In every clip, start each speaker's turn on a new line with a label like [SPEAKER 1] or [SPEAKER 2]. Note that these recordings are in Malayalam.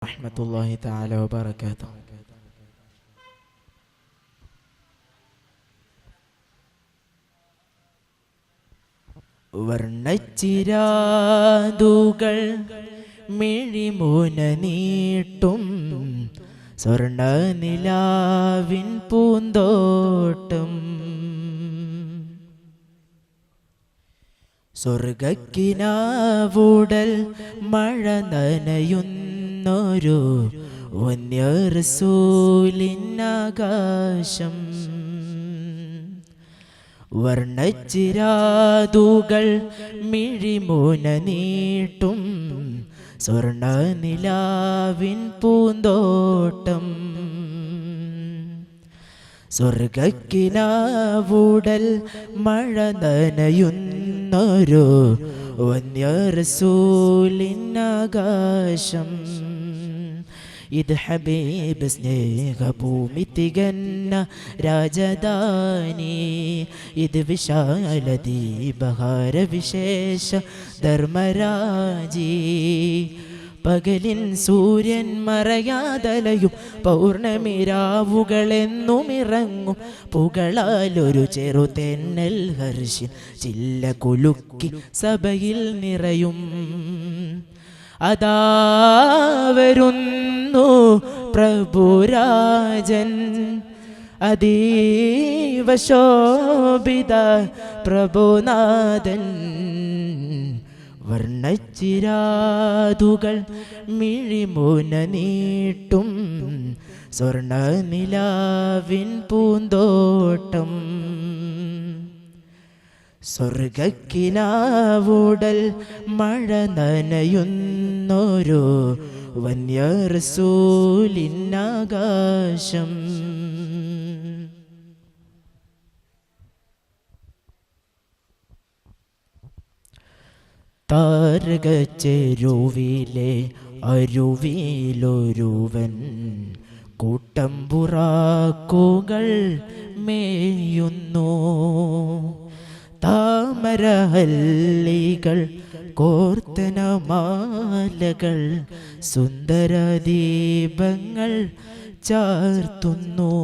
[SPEAKER 1] റഹ്മത്തുള്ളാഹി തആല വബറകാതുഹു. വർണ്ണച്ചിരാതുകൾ മിഴിമൂന നീട്ടും സ്വർണ്ണ നിലാവിൻ പൂന്തോട്ടം, സ്വർഗക്കിനാവുടൽ മഴ നനയുന്നൊരു വന്യറസൂലിനാകാശം, വർണ്ണച്ചിരാതുകൾ മിഴിമൂന നീട്ടും സ്വർണ്ണ നിലാവിൻ പൂന്തോട്ടം, സ്വർഗക്കിനാവുടൽ മഴ നനയുന്നൊരു വന്യറസൂലിനാകാശം. ഇത് ഹബീബ് സ്നേഹഭൂമി തികന്ന രാജധാനി, ഇത് വിശാല ദീപഹാര വിശേഷ ധർമ്മരാജി. പകലിൻ സൂര്യൻ മറയാതലയും പൗർണമിരാവുകളെന്നുമിറങ്ങും പുകളാലൊരു ചെറുതെന്നൽ ഹർഷിൻ ചില്ല കുലുക്കി സഭയിൽ നിറയും. അതാ വരുന്നു പ്രഭുരാജൻ, അതീവ ശോഭിത പ്രഭുനാഥൻ, വർണ്ണച്ചിരാതുകൾ മിഴിമൂന നീട്ടും സ്വർണ്ണ നിലാവിൻ പൂന്തോട്ടം, സ്വർഗക്കിനാവുടൽ മഴ നനയുന്നൊരു വന്യറസൂലിനാകാശം. താരകച്ചെരുവിലെ അരുവിയിലൊരുവൻ കൂട്ടം പുറാക്കുകൾ മേയുന്നു, താമരഹല്ലികൾ കോർത്തനമാലകൾ സുന്ദരദീപങ്ങൾ ചാർത്തുന്നു.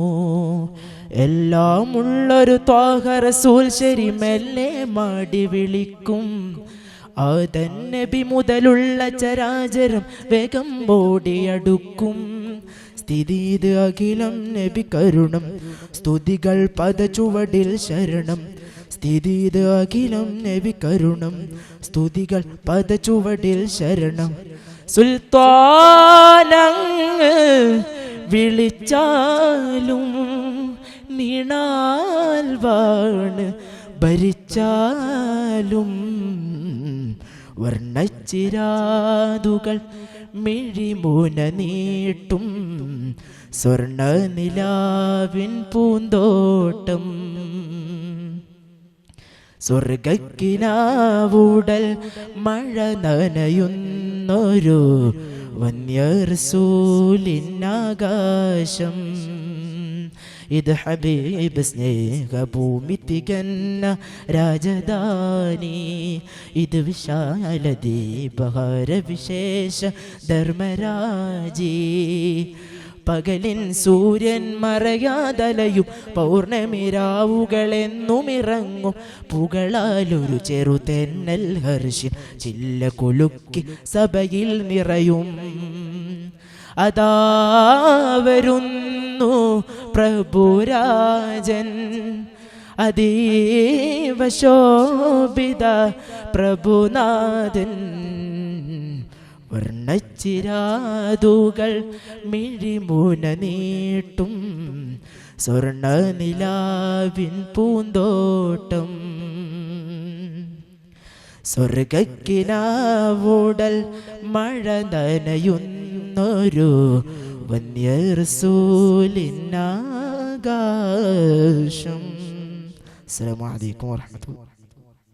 [SPEAKER 1] എല്ലാമുള്ളൊരു ത്വാഹ റസൂൽ ശരി മെല്ലെ മാടി വിളിക്കും. ആദൻ നബി മുതലുള്ള ചരാചരം വേഗം ഓടിയടുക്കും. സ്ഥിതിത് അഖിലം നബി കരുണം, സ്തുതികൾ പദചുവടിൽ ശരണം. സ്ഥിതിത് അഖിലം നബി കരുണം, സ്തുതികൾ പദചുവടിൽ ശരണം. സുൽത്താനങ്ങ് വിളിച്ചാലും നീണാൽ വാണ് ഭരിച്ചാലും, വർണ്ണച്ചിരാതുകൾ മിഴിമൂന നീട്ടും സ്വർണ്ണ നിലാവിൻ പൂന്തോട്ടം, സ്വർഗക്കിനാവുടൽ മഴ നനയുന്നൊരു വന്യറസൂലിനാകാശം. ഇത് ഹബീബ് സ്നേഹഭൂമി തികന്ന രാജധാനി, ഇത് വിശാല ദീപഹാര വിശേഷ ധർമ്മരാജി. പകലിൻ സൂര്യൻ മറയാതലയും പൗർണമിരാവുകളെന്നുമിറങ്ങും പുകളാലൊരു ചെറുതെന്നൽ ഹർഷിൻ ചില്ല കുലുക്കി സഭയിൽ നിറയും. അതാ വരുന്നു പ്രഭുരാജൻ, അതീവ ശോഭിത പ്രഭുനാഥൻ, വർണ്ണച്ചിരാതുകൾ മിഴിമൂന നീട്ടും സ്വർണ്ണ നിലാവിൻ പൂന്തോട്ടം, സ്വർഗക്കിനാവുടൽ മഴ നനയുന്നൊരു വന്യറസൂലിനാകാശം. അസ്സലാമു അലൈക്കും വറഹ്മത്തുള്ളാഹി.